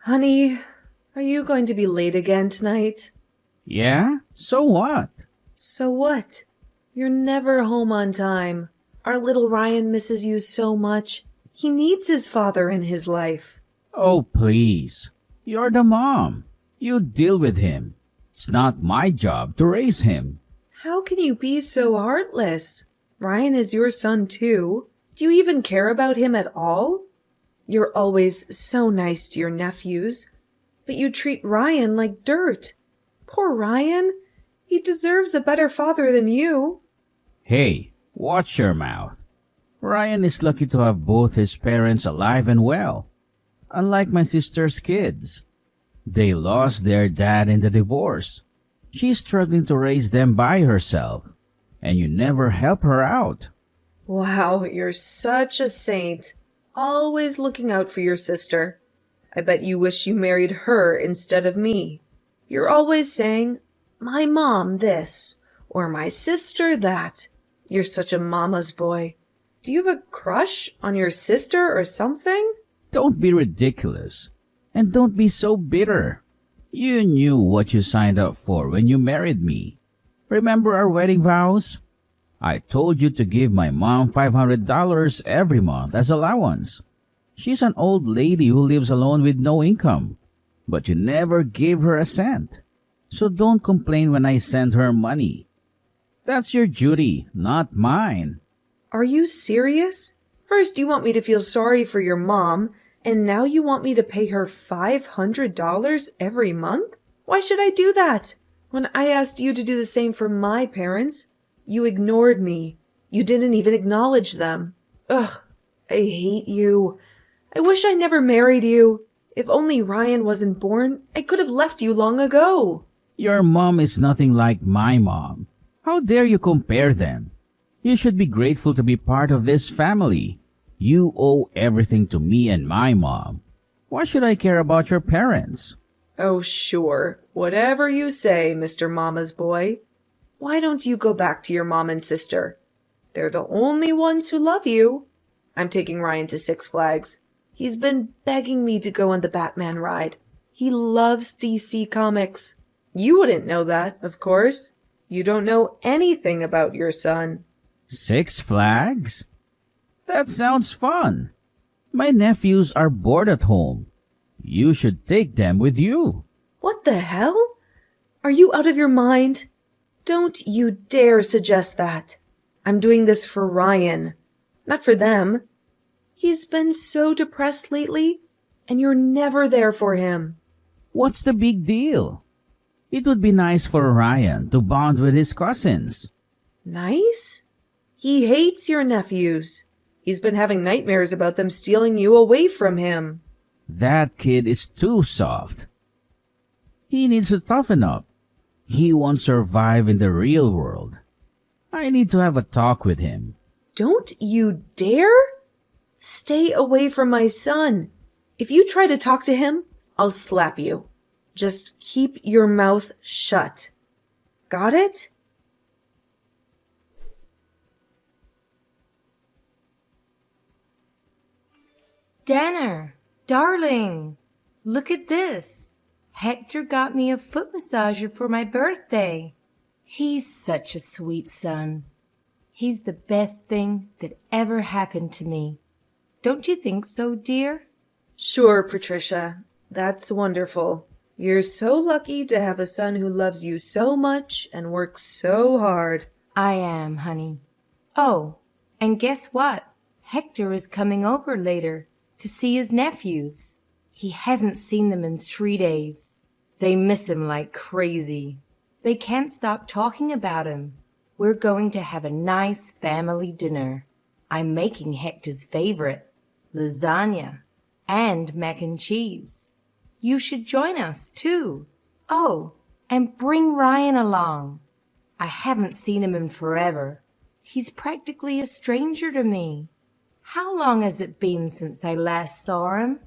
Honey, are you going to be late again tonight? Yeah? So what? So what? You're never home on time. Our little Ryan misses you so much. He needs his father in his life. Oh, please. You're the mom. You deal with him. It's not my job to raise him. How can you be so heartless? Ryan is your son too. Do you even care about him at all? You're always so nice to your nephews, but you treat Ryan like dirt. Poor Ryan. He deserves a better father than you. Hey, watch your mouth. Ryan is lucky to have both his parents alive and well. Unlike my sister's kids. They lost their dad in the divorce. She's struggling to raise them by herself. And you never help her out. Wow, you're such a saint. Always looking out for your sister. I bet you wish you married her instead of me. You're always saying, my mom this, or my sister that. You're such a mama's boy. Do you have a crush on your sister or something? Don't be ridiculous. And don't be so bitter. You knew what you signed up for when you married me. Remember our wedding vows? I told you to give my mom $500 every month as allowance. She's an old lady who lives alone with no income. But you never gave her a cent. So don't complain when I send her money. That's your duty, not mine. Are you serious? First you want me to feel sorry for your mom, and now you want me to pay her $500 every month? Why should I do that? When I asked you to do the same for my parents, you ignored me. You didn't even acknowledge them. Ugh, I hate you. I wish I never married you. If only Ryan wasn't born, I could have left you long ago. Your mom is nothing like my mom. How dare you compare them? You should be grateful to be part of this family. You owe everything to me and my mom. Why should I care about your parents? Oh, sure. Whatever you say, Mr. Mama's boy. Why don't you go back to your mom and sister? They're the only ones who love you. I'm taking Ryan to Six Flags. He's been begging me to go on the Batman ride. He loves DC Comics. You wouldn't know that, of course. You don't know anything about your son. Six Flags? That sounds fun. My nephews are bored at home. You should take them with you. What the hell? Are you out of your mind? Don't you dare suggest that. I'm doing this for Ryan, not for them. He's been so depressed lately, and you're never there for him. What's the big deal? It would be nice for Ryan to bond with his cousins. Nice? He hates your nephews. He's been having nightmares about them stealing you away from him. That kid is too soft. He needs to toughen up. He won't survive in the real world. I need to have a talk with him. Don't you dare? Stay away from my son. If you try to talk to him, I'll slap you. Just keep your mouth shut. Got it? Danner, darling, look at this. Hector got me a foot massager for my birthday. He's such a sweet son. He's the best thing that ever happened to me. Don't you think so, dear? Sure, Patricia. That's wonderful. You're so lucky to have a son who loves you so much and works so hard. I am, honey. Oh, and guess what? Hector is coming over later to see his nephews. He hasn't seen them in 3 days. They miss him like crazy. They can't stop talking about him. We're going to have a nice family dinner. I'm making Hector's favorite, lasagna, and mac and cheese. You should join us, too. Oh, and bring Ryan along. I haven't seen him in forever. He's practically a stranger to me. How long has it been since I last saw him?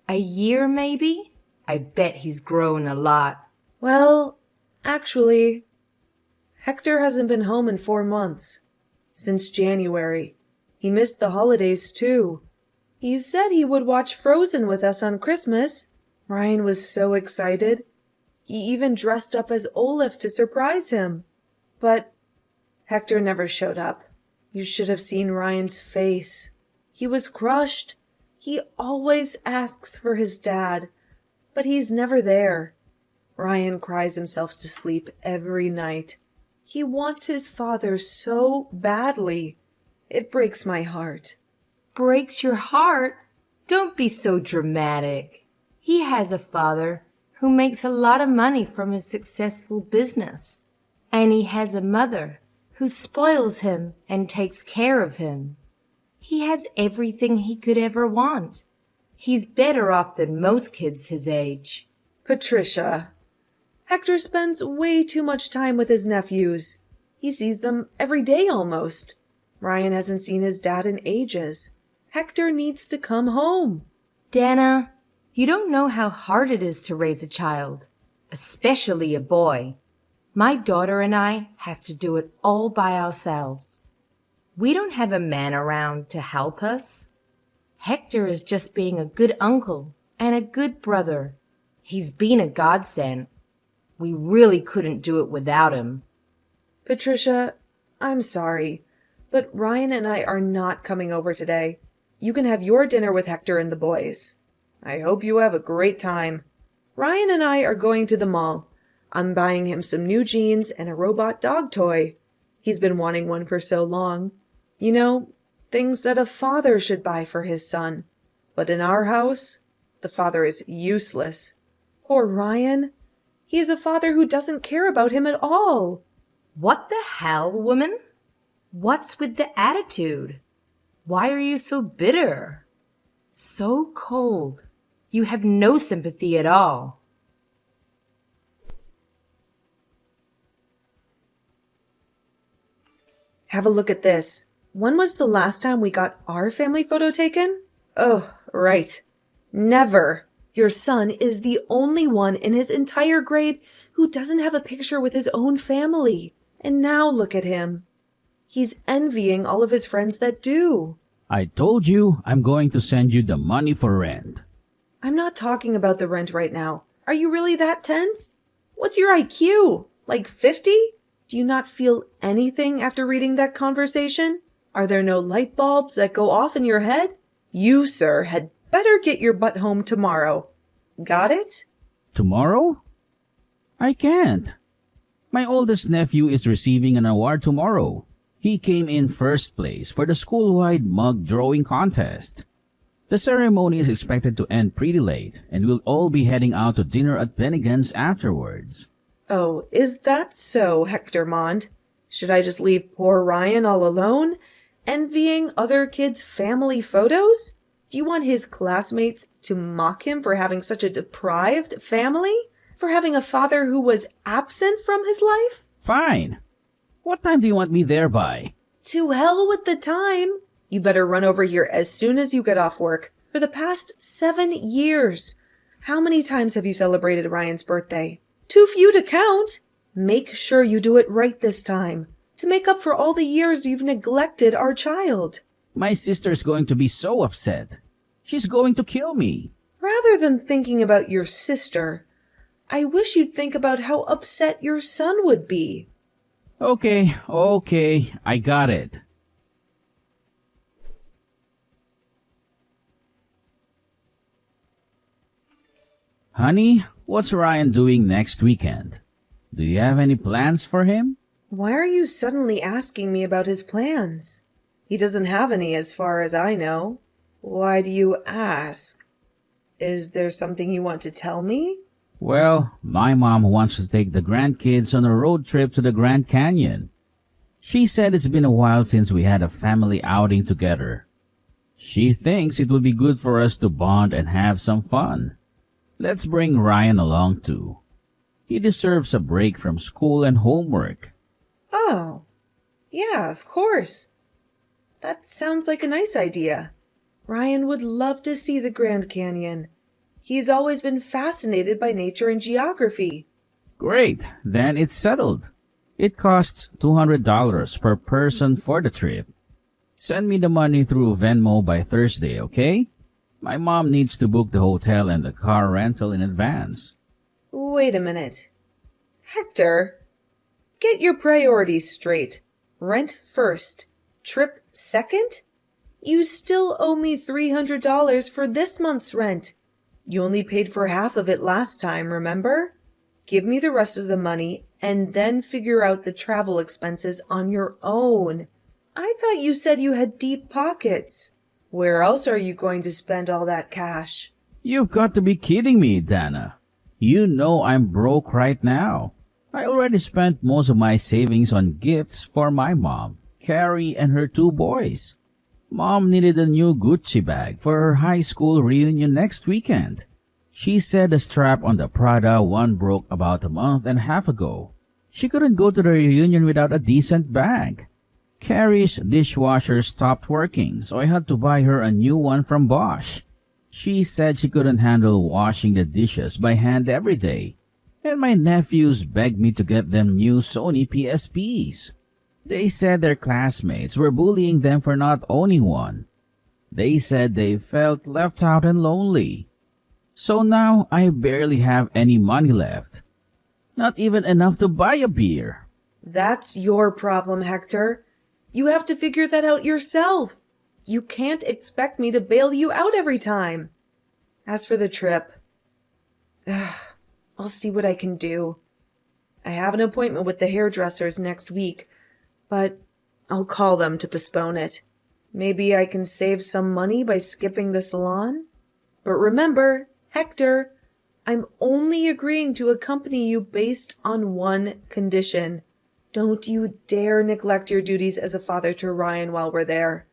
A year, maybe? I bet he's grown a lot. Well, actually, Hector hasn't been home in 4 months. Since January. He missed the holidays, too. He said he would watch Frozen with us on Christmas, Ryan was so excited. He even dressed up as Olaf to surprise him. But Hector never showed up. You should have seen Ryan's face. He was crushed. He always asks for his dad, but he's never there. Ryan cries himself to sleep every night. He wants his father so badly. It breaks my heart. Breaks your heart? Don't be so dramatic. He has a father who makes a lot of money from his successful business. And he has a mother who spoils him and takes care of him. He has everything he could ever want. He's better off than most kids his age. Patricia, Hector spends way too much time with his nephews. He sees them every day almost. Ryan hasn't seen his dad in ages. Hector needs to come home. Dana, you don't know how hard it is to raise a child, especially a boy. My daughter and I have to do it all by ourselves. We don't have a man around to help us. Hector is just being a good uncle and a good brother. He's been a godsend. We really couldn't do it without him. Patricia, I'm sorry, but Ryan and I are not coming over today. You can have your dinner with Hector and the boys. I hope you have a great time. Ryan and I are going to the mall. I'm buying him some new jeans and a robot dog toy. He's been wanting one for so long. You know, things that a father should buy for his son. But in our house, the father is useless. Poor Ryan. He is a father who doesn't care about him at all. What the hell, woman? What's with the attitude? Why are you so bitter? So cold. You have no sympathy at all. Have a look at this. When was the last time we got our family photo taken? Oh, right. Never. Your son is the only one in his entire grade who doesn't have a picture with his own family. And now look at him. He's envying all of his friends that do. I told you I'm going to send you the money for rent. I'm not talking about the rent right now. Are you really that tense? What's your IQ? Like 50? Do you not feel anything after reading that conversation? Are there no light bulbs that go off in your head? You, sir, had better get your butt home tomorrow. Got it? Tomorrow? I can't. My oldest nephew is receiving an award tomorrow. He came in first place for the school-wide mug drawing contest. The ceremony is expected to end pretty late, and we'll all be heading out to dinner at Bennigan's afterwards. Oh, is that so, Hector Mond? Should I just leave poor Ryan all alone, envying other kids' family photos? Do you want his classmates to mock him for having such a deprived family? For having a father who was absent from his life? Fine. What time do you want me there by? To hell with the time. You better run over here as soon as you get off work. For the past 7 years. How many times have you celebrated Ryan's birthday? Too few to count. Make sure you do it right this time, to make up for all the years you've neglected our child. My sister's going to be so upset. She's going to kill me. Rather than thinking about your sister, I wish you'd think about how upset your son would be. Okay, I got it. Honey, what's Ryan doing next weekend? Do you have any plans for him? Why are you suddenly asking me about his plans? He doesn't have any as far as I know. Why do you ask? Is there something you want to tell me? Well, my mom wants to take the grandkids on a road trip to the Grand Canyon. She said it's been a while since we had a family outing together. She thinks it would be good for us to bond and have some fun. Let's bring Ryan along too. He deserves a break from school and homework. Oh, yeah, of course. That sounds like a nice idea. Ryan would love to see the Grand Canyon. He's always been fascinated by nature and geography. Great, then it's settled. It costs $200 per person for the trip. Send me the money through Venmo by Thursday, okay? My mom needs to book the hotel and the car rental in advance. Wait a minute. Hector, get your priorities straight. Rent first. Trip second? You still owe me $300 for this month's rent. You only paid for half of it last time, remember? Give me the rest of the money and then figure out the travel expenses on your own. I thought you said you had deep pockets. Where else are you going to spend all that cash? You've got to be kidding me, Dana. You know I'm broke right now. I already spent most of my savings on gifts for my mom, Carrie, and her two boys. Mom needed a new Gucci bag for her high school reunion next weekend. She said the strap on the Prada one broke about a month and a half ago. She couldn't go to the reunion without a decent bag. Carrie's dishwasher stopped working, so I had to buy her a new one from Bosch. She said she couldn't handle washing the dishes by hand every day. And my nephews begged me to get them new Sony PSPs. They said their classmates were bullying them for not owning one. They said they felt left out and lonely. So now I barely have any money left. Not even enough to buy a beer. That's your problem, Hector. You have to figure that out yourself. You can't expect me to bail you out every time. As for the trip, I'll see what I can do. I have an appointment with the hairdressers next week, but I'll call them to postpone it. Maybe I can save some money by skipping the salon? But remember, Hector, I'm only agreeing to accompany you based on one condition. Don't you dare neglect your duties as a father to Ryan while we're there.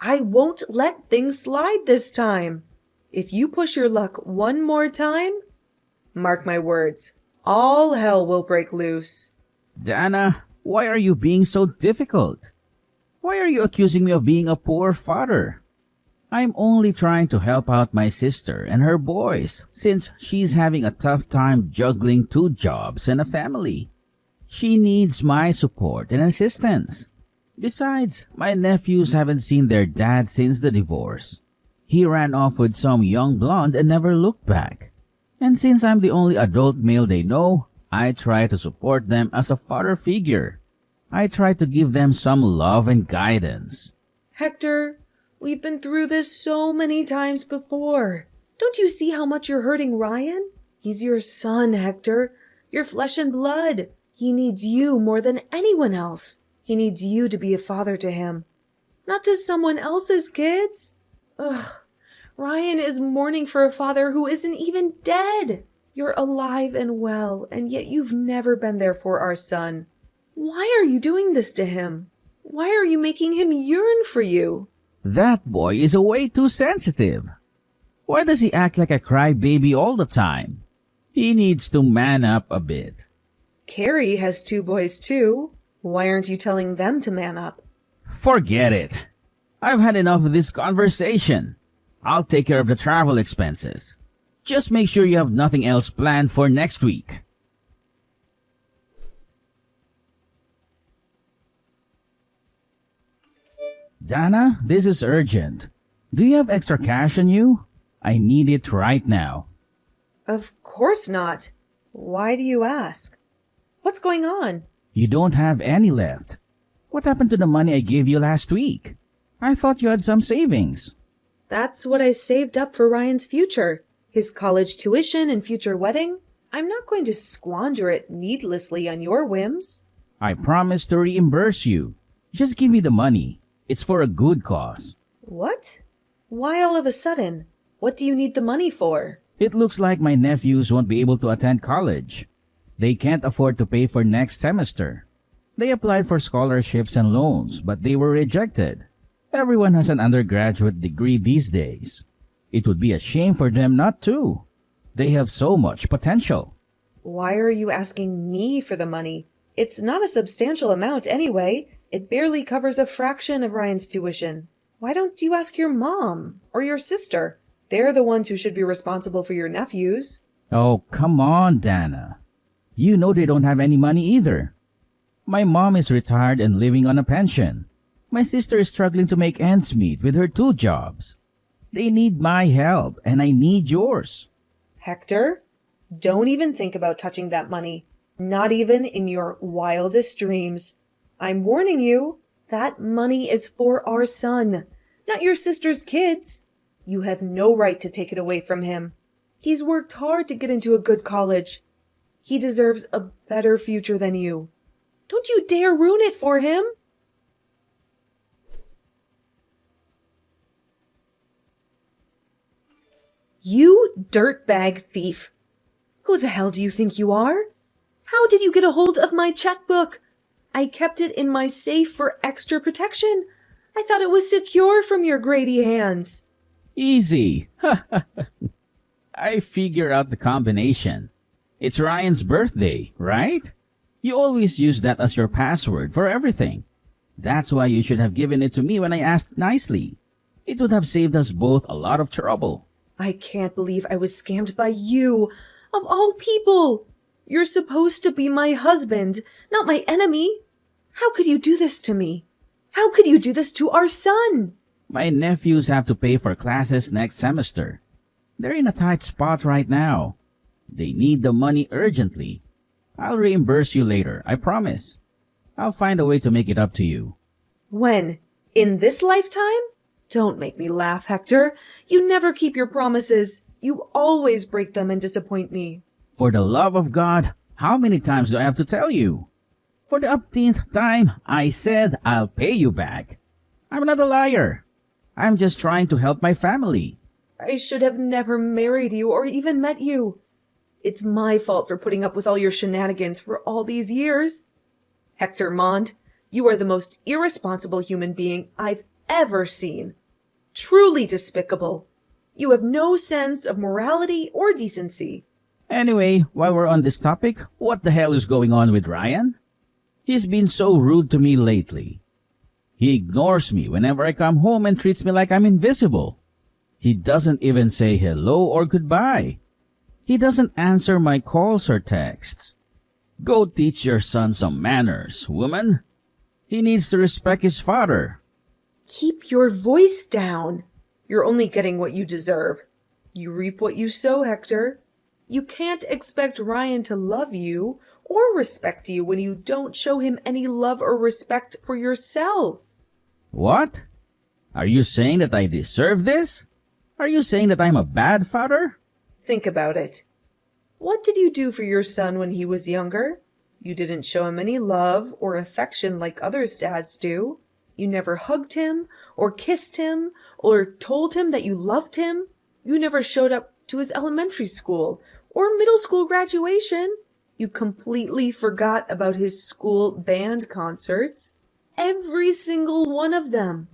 I won't let things slide this time. If you push your luck one more time, mark my words, all hell will break loose. Dana, why are you being so difficult? Why are you accusing me of being a poor father? I'm only trying to help out my sister and her boys since she's having a tough time juggling 2 jobs and a family. She needs my support and assistance. Besides, my nephews haven't seen their dad since the divorce. He ran off with some young blonde and never looked back. And since I'm the only adult male they know, I try to support them as a father figure. I try to give them some love and guidance. Hector, we've been through this so many times before. Don't you see how much you're hurting Ryan? He's your son, Hector. Your flesh and blood. He needs you more than anyone else. He needs you to be a father to him, not to someone else's kids. Ugh, Ryan is mourning for a father who isn't even dead. You're alive and well, and yet you've never been there for our son. Why are you doing this to him? Why are you making him yearn for you? That boy is way too sensitive. Why does he act like a crybaby all the time? He needs to man up a bit. Carrie has 2 boys too. Why aren't you telling them to man up? Forget it. I've had enough of this conversation. I'll take care of the travel expenses. Just make sure you have nothing else planned for next week. Dana, this is urgent. Do you have extra cash on you? I need it right now. Of course not. Why do you ask? What's going on? You don't have any left. What happened to the money I gave you last week? I thought you had some savings. That's what I saved up for Ryan's future. His college tuition and future wedding. I'm not going to squander it needlessly on your whims. I promise to reimburse you. Just give me the money. It's for a good cause. What? Why all of a sudden? What do you need the money for? It looks like my nephews won't be able to attend college. They can't afford to pay for next semester. They applied for scholarships and loans, but they were rejected. Everyone has an undergraduate degree these days. It would be a shame for them not to. They have so much potential. Why are you asking me for the money? It's not a substantial amount anyway. It barely covers a fraction of Ryan's tuition. Why don't you ask your mom or your sister? They're the ones who should be responsible for your nephews. Oh, come on, Dana. You know they don't have any money either. My mom is retired and living on a pension. My sister is struggling to make ends meet with her 2 jobs. They need my help, and I need yours. Hector, don't even think about touching that money. Not even in your wildest dreams. I'm warning you, that money is for our son, not your sister's kids. You have no right to take it away from him. He's worked hard to get into a good college. He deserves a better future than you. Don't you dare ruin it for him. You dirtbag thief! Who the hell do you think you are? How did you get a hold of my checkbook? I kept it in my safe for extra protection. I thought it was secure from your Grady hands. Easy. I figure out the combination. It's Ryan's birthday, right? You always use that as your password for everything. That's why you should have given it to me when I asked nicely. It would have saved us both a lot of trouble. I can't believe I was scammed by you, of all people. You're supposed to be my husband, not my enemy. How could you do this to me? How could you do this to our son? My nephews have to pay for classes next semester. They're in a tight spot right now. They need the money urgently. I'll reimburse you later, I promise. I'll find a way to make it up to you. When? In this lifetime? Don't make me laugh, Hector. You never keep your promises. You always break them and disappoint me. For the love of God, how many times do I have to tell you? For the upteenth time, I said I'll pay you back. I'm not a liar. I'm just trying to help my family. I should have never married you or even met you. It's my fault for putting up with all your shenanigans for all these years. Hector Mond, you are the most irresponsible human being I've ever seen. Truly despicable. You have no sense of morality or decency. Anyway, while we're on this topic, what the hell is going on with Ryan? He's been so rude to me lately. He ignores me whenever I come home and treats me like I'm invisible. He doesn't even say hello or goodbye. He doesn't answer my calls or texts. Go teach your son some manners, woman. He needs to respect his father. Keep your voice down. You're only getting what you deserve. You reap what you sow, Hector. You can't expect Ryan to love you or respect you when you don't show him any love or respect for yourself. What? Are you saying that I deserve this? Are you saying that I'm a bad father? Think about it. What did you do for your son when he was younger? You didn't show him any love or affection like others' dads do. You never hugged him or kissed him or told him that you loved him. You never showed up to his elementary school or middle school graduation. You completely forgot about his school band concerts. Every single one of them.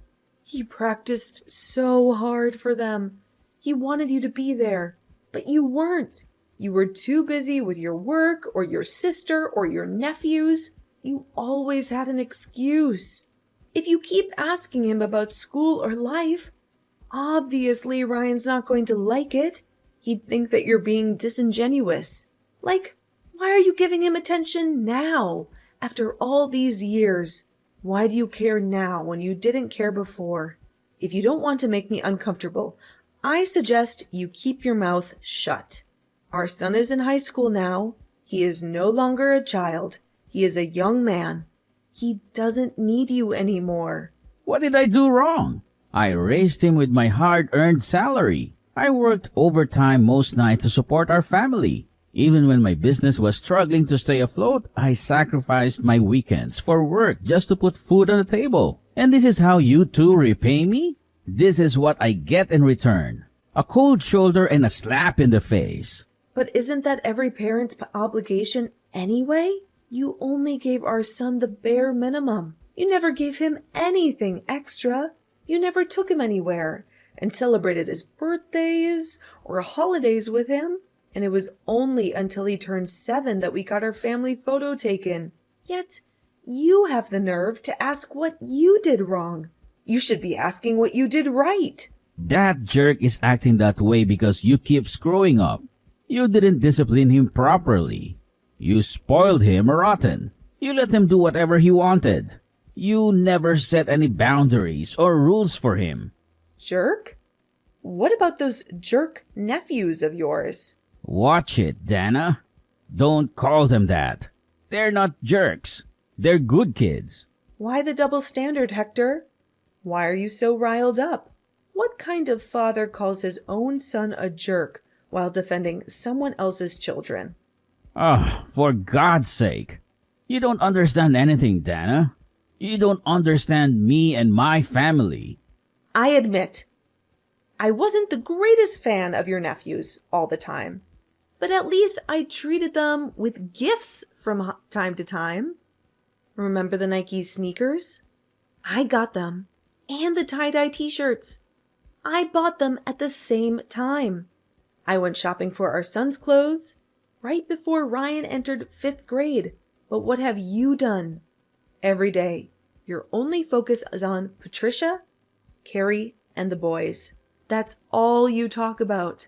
He practiced so hard for them. He wanted you to be there, but you weren't. You were too busy with your work or your sister or your nephews. You always had an excuse. If you keep asking him about school or life, obviously Ryan's not going to like it. He'd think that you're being disingenuous. Like, why are you giving him attention now, after all these years? Why do you care now when you didn't care before? If you don't want to make me uncomfortable, I suggest you keep your mouth shut. Our son is in high school now. He is no longer a child. He is a young man. He doesn't need you anymore. What did I do wrong? I raised him with my hard-earned salary. I worked overtime most nights to support our family. Even when my business was struggling to stay afloat, I sacrificed my weekends for work just to put food on the table. And this is how you two repay me? This is what I get in return. A cold shoulder and a slap in the face. But isn't that every parent's obligation anyway? You only gave our son the bare minimum. You never gave him anything extra. You never took him anywhere and celebrated his birthdays or holidays with him. And it was only until he turned 7 that we got our family photo taken. Yet, you have the nerve to ask what you did wrong. You should be asking what you did right. That jerk is acting that way because you keep screwing up. You didn't discipline him properly. You spoiled him rotten. You let him do whatever he wanted. You never set any boundaries or rules for him. Jerk? What about those jerk nephews of yours? Watch it, Dana. Don't call them that. They're not jerks. They're good kids. Why the double standard, Hector? Why are you so riled up? What kind of father calls his own son a jerk while defending someone else's children? Oh, for God's sake. You don't understand anything, Dana. You don't understand me and my family. I admit, I wasn't the greatest fan of your nephews all the time, but at least I treated them with gifts from time to time. Remember the Nike sneakers? I got them, and the tie-dye t-shirts. I bought them at the same time. I went shopping for our son's clothes right before Ryan entered 5th grade. But what have you done? Every day, your only focus is on Patricia, Carrie, and the boys. That's all you talk about.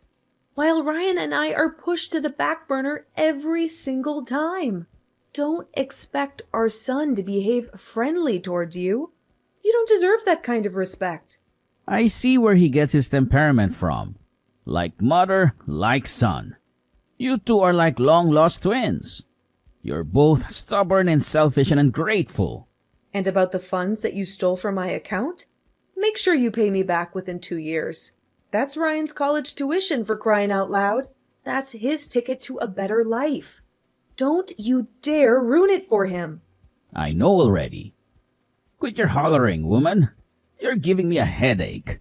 While Ryan and I are pushed to the back burner every single time. Don't expect our son to behave friendly towards you. You don't deserve that kind of respect. I see where he gets his temperament from. Like mother, like son. You two are like long-lost twins. You're both stubborn and selfish and ungrateful. And about the funds that you stole from my account? Make sure you pay me back within 2 years. That's Ryan's college tuition, for crying out loud. That's his ticket to a better life. Don't you dare ruin it for him. I know already. Quit your hollering, woman. You're giving me a headache.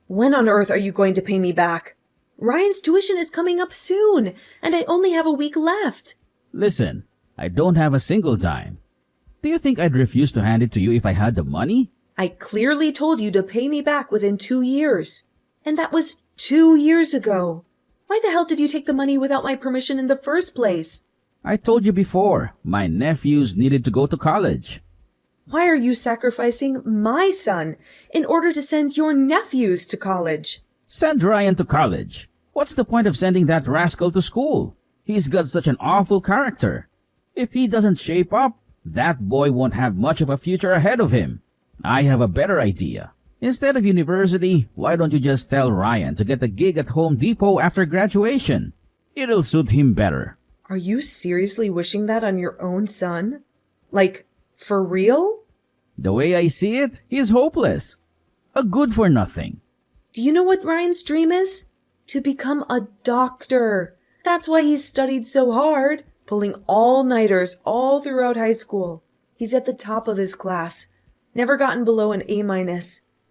When on earth are you going to pay me back? Ryan's tuition is coming up soon, and I only have a week left. Listen, I don't have a single dime. Do you think I'd refuse to hand it to you if I had the money? I clearly told you to pay me back within 2 years. And that was 2 years ago. Why the hell did you take the money without my permission in the first place? I told you before, my nephews needed to go to college. Why are you sacrificing my son in order to send your nephews to college? Send Ryan to college. What's the point of sending that rascal to school? He's got such an awful character. If he doesn't shape up, that boy won't have much of a future ahead of him. I have a better idea. Instead of university, why don't you just tell Ryan to get a gig at Home Depot after graduation? It'll suit him better. Are you seriously wishing that on your own son? Like, for real? The way I see it, he's hopeless. A good-for-nothing. Do you know what Ryan's dream is? To become a doctor. That's why he's studied so hard, pulling all-nighters all throughout high school. He's at the top of his class. Never gotten below an A-.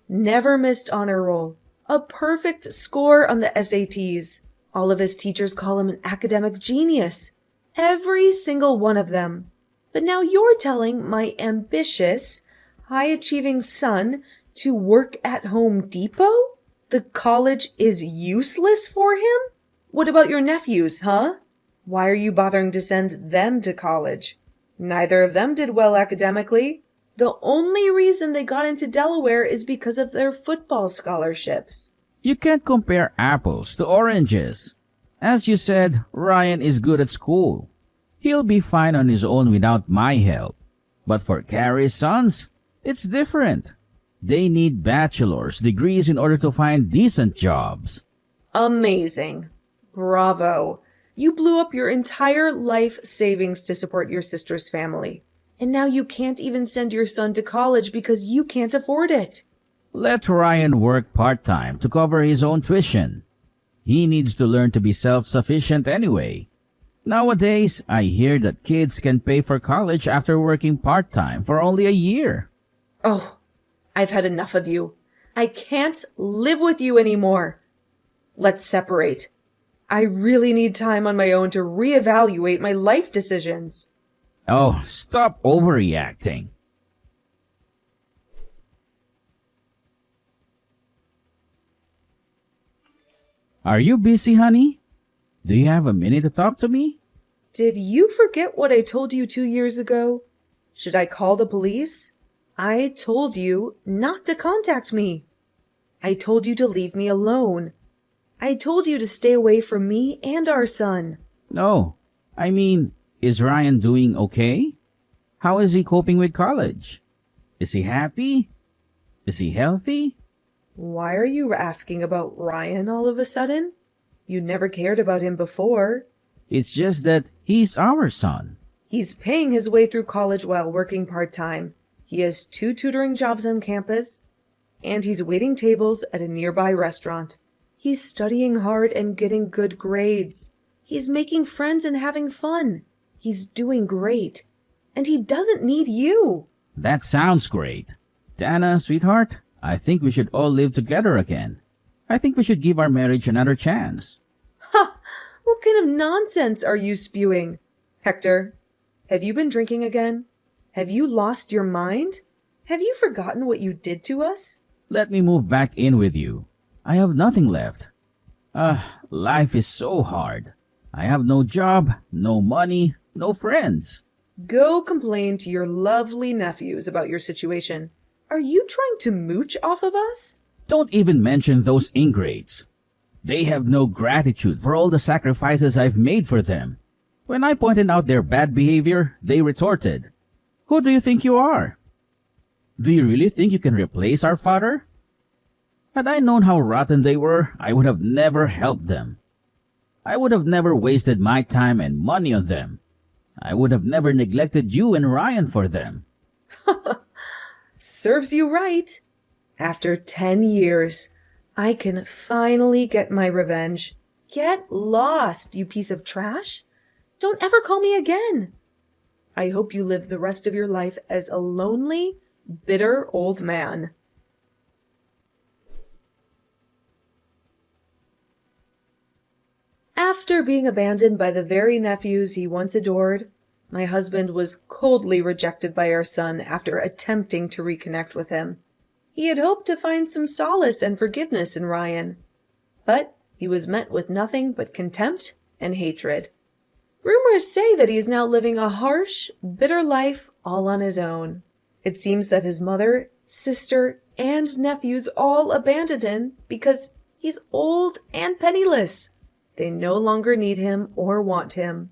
Never missed honor roll. A perfect score on the SATs. All of his teachers call him an academic genius. Every single one of them. But now you're telling my ambitious, high-achieving son to work at Home Depot? The college is useless for him? What about your nephews, huh? Why are you bothering to send them to college? Neither of them did well academically. The only reason they got into Delaware is because of their football scholarships. You can't compare apples to oranges. As you said, Ryan is good at school. He'll be fine on his own without my help. But for Carrie's sons, it's different. They need bachelor's degrees in order to find decent jobs. Amazing. Bravo. You blew up your entire life savings to support your sister's family. And now you can't even send your son to college because you can't afford it. Let Ryan work part-time to cover his own tuition. He needs to learn to be self-sufficient anyway. Nowadays, I hear that kids can pay for college after working part-time for only a year. Oh, I've had enough of you. I can't live with you anymore. Let's separate. I really need time on my own to reevaluate my life decisions. Oh, stop overreacting. Are you busy, honey? Do you have a minute to talk to me? Did you forget what I told you 2 years ago? Should I call the police? I told you not to contact me. I told you to leave me alone. I told you to stay away from me and our son. No. I mean, is Ryan doing okay? How is he coping with college? Is he happy? Is he healthy? Why are you asking about Ryan all of a sudden? You never cared about him before. It's just that he's our son. He's paying his way through college while working part-time. He has 2 tutoring jobs on campus, and he's waiting tables at a nearby restaurant. He's studying hard and getting good grades. He's making friends and having fun. He's doing great. And he doesn't need you. That sounds great. Dana, sweetheart, I think we should all live together again. I think we should give our marriage another chance. Ha! What kind of nonsense are you spewing? Hector, have you been drinking again? Have you lost your mind? Have you forgotten what you did to us? Let me move back in with you. I have nothing left. Life is so hard. I have no job, no money, no friends. Go complain to your lovely nephews about your situation. Are you trying to mooch off of us? Don't even mention those ingrates. They have no gratitude for all the sacrifices I've made for them. When I pointed out their bad behavior, they retorted, "Who do you think you are? Do you really think you can replace our father?" Had I known how rotten they were, I would have never helped them. I would have never wasted my time and money on them. I would have never neglected you and Ryan for them. Serves you right. After 10 years, I can finally get my revenge. Get lost, you piece of trash. Don't ever call me again. I hope you live the rest of your life as a lonely, bitter old man. After being abandoned by the very nephews he once adored, my husband was coldly rejected by our son after attempting to reconnect with him. He had hoped to find some solace and forgiveness in Ryan, but he was met with nothing but contempt and hatred. Rumors say that he is now living a harsh, bitter life all on his own. It seems that his mother, sister, and nephews all abandoned him because he's old and penniless. They no longer need him or want him.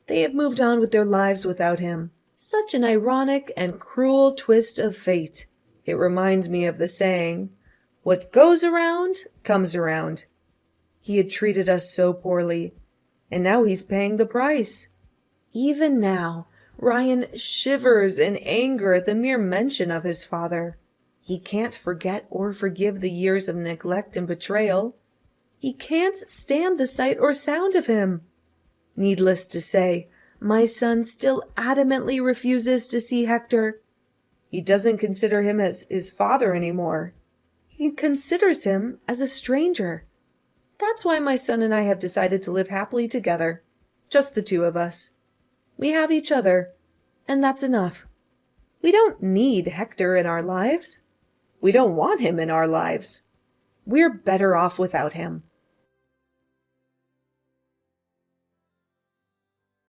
They have moved on with their lives without him. Such an ironic and cruel twist of fate. It reminds me of the saying, "What goes around, comes around." He had treated us so poorly, and now he's paying the price. Even now, Ryan shivers in anger at the mere mention of his father. He can't forget or forgive the years of neglect and betrayal. He can't stand the sight or sound of him. Needless to say, my son still adamantly refuses to see Hector. He doesn't consider him as his father anymore. He considers him as a stranger. That's why my son and I have decided to live happily together. Just the 2 of us. We have each other, and that's enough. We don't need Hector in our lives. We don't want him in our lives. We're better off without him.